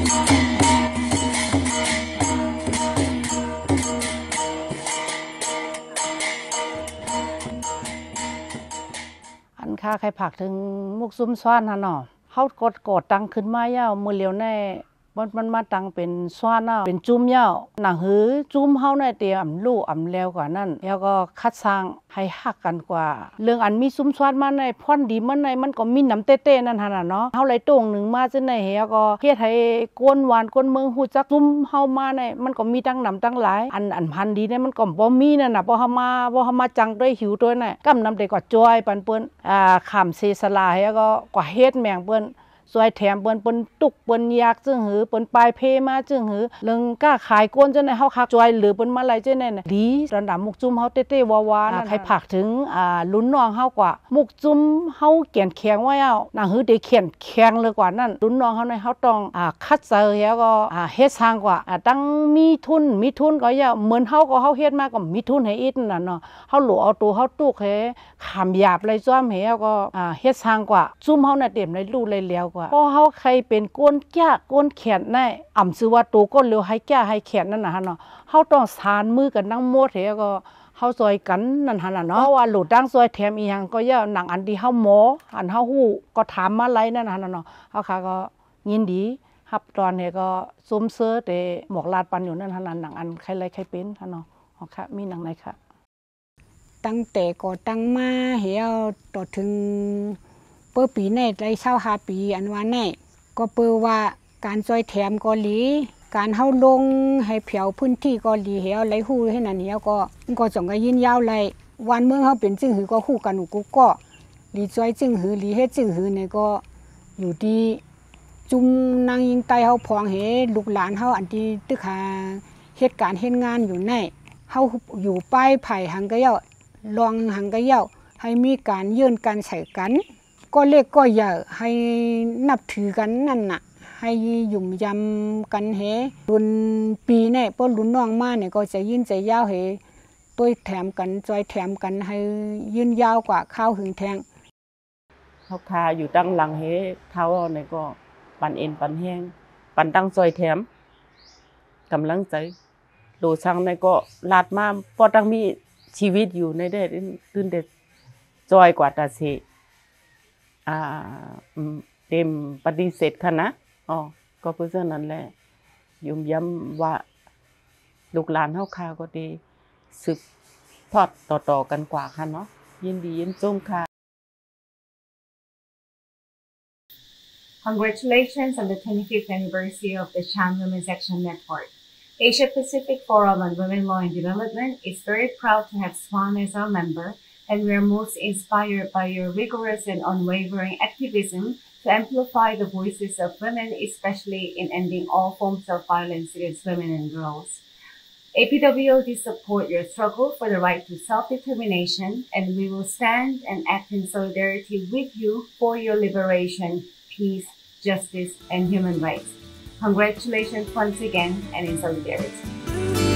อันค่าใครผักถึงมุกซุ่มซ้อนฮะเนาะเขากดตังขึ้นมาเย้ามือเลียวแน่มันมาตังเป็นซ้อนเนาะเป็นจุ้มเย้าหนังหือจุ้มเขาในเตียมลู่แล้วกว่านั่นแล้วก็คัดสร้างให้หักกันกว่าเรื่องอันมีซุ่มซ้อนมาในพ่อนดีมันในมันก็มีน้ำเต้ๆนั่นฮะเนาะเขาเลยโต่งหนึ่งมาจังในเฮียก็เฮ็ดให้ก้นหวานก้นเมืองฮู้จักซุ่มเฮามาในมันก็มีตั้งน้ำตั้งหลายอันพันดีเนี่ยมันก็บ่มีนั่นน่ะบ่เฮามาจังด้วยหิวตัวน่ะกำน้ำได้ก็จ้อยปันเปิ้นขามเสสลาเฮียก็เฮ็ดแมงเปิ้นสวยแถมเปิ้นตุกเปิ้นยากจึงหือเปิ้นปลายเพมาจึงหือเรื่องกล้าขายก้นจังได๋เฮาคักจอยหรือเปิ้นมาไล่จังได๋น่ะดีระดับมุกจุ่มเฮาเต้ๆวาๆนั่นใครผักถึงลุ้นน้องเฮากว่ามุกจุ่มเฮาเกียนแข็งไว้เอาหนังหือได้เขียนแข็งเลยกว่านั้นลุ้นน้องเฮาในเฮาต้องคัดเจอแล้วก็เฮ็ดสร้างกว่าตั้งมีทุนก็อย่าเหมือนเฮาก็เฮาเฮ็ดมาก็มีทุนให้อีกนั่นเนาะเฮาหลเอาตัวเฮาตุกให้ขามหยาบเลยจ้อมให้ก็เฮ็ดสร้างกว่าจุ่มเฮาน่ะเต็มเลยรู้เลยแล้วกว่าพอเฮาใครเป็นก้นแก่ก้นแขนได้ชื่อว่าตัวก้นเร็วให้แก่ให้แขนนั่นน่ะฮะเนาะเฮาต้องสานมือกันนั่งโมดให้ก็เฮาซอยกันนั่นหั่นน่ะเนาะว่าหลุดดังซอยแถมอีหยังก็อย่าหนังอันที่เฮาหมออันเฮาฮู้ก็ถามมาไลนั่นน่ะเนาะเฮาค่ะก็ยินดีรับตอนนี้ก็สมเสอแต่หมอกลาดปันอยู่นั่นหั่นหนังอันใครไรใครเป็นหั่นเนาะค่ะมีหนังไหนค่ะตั้งแต่ก่อตั้งมาเหี่ยวต่อถึงเปิ้ปีในได้25ปีอันว่าแน่ก็เปิ้ว่าการซอยแถมก็หลีการเฮาลงให้เผียวพื้นที่ก็หลีเหี่ยวไหลฮู้ให้นั่นเหี่ยวก็จ่องก็ยินยาวไหลวันเมืองเฮาเป็นจึงหือก็ฮู้กันกูก็หลีซอยจึงหือหลีเฮ็ดจึงหือนี่ก็อยู่ที่จุ่มนางยิงไตเฮาพองเฮลูกหลานเฮาอันที่ตึกหาเฮ็ดการเฮ็ดงานอยู่ในเฮาอยู่ป้ายไผ่หังกะเย้าลองหังกะเย้าให้มีการยื่นการใส่กันก็เล็กก็ใหญ่ให้นับถือกันนั่นน่ะให้ยุ่มยำกันเฮรุ่นปีเนี่ยป้นรุ่นน้องมาเนี่ยก็จะยื่นใจยาวเฮตัวแถมกันจอยแถมกันให้ยื่นยาวกว่าข้าวหึงแทงเขาคาอยู่ตั้งหลังเฮเท้าเนี่ยก็ปันเอ็นปันแห้งปันตั้งจอยแถมกำลังใจดูช่างในก็ลาดมาพอตั้งมีชีวิตอยู่ในได้ตื่นเด็ดจอยกว่าตาเสเต็มปฏิเสธค่ะนะก็เพื่อนั้นแหละยุ่มย้ำว่าลูกหลานเฮาคาก็ดีสืบทอดต่อกันกว่าค่ะเนาะยินดียินจงค่ะ Congratulations on the 25th anniversary of the Chan Women's Action Network. Asia Pacific Forum on Women Law and Development is very proud to have SWAN as our member, and we are most inspired by your rigorous and unwavering activism to amplify the voices of women, especially in ending all forms of violence against women and girls. APWOD support your struggle for the right to self-determination, and we will stand and act in solidarity with you for your liberation, peace, justice, and human rights. Congratulations once again and in solidarity.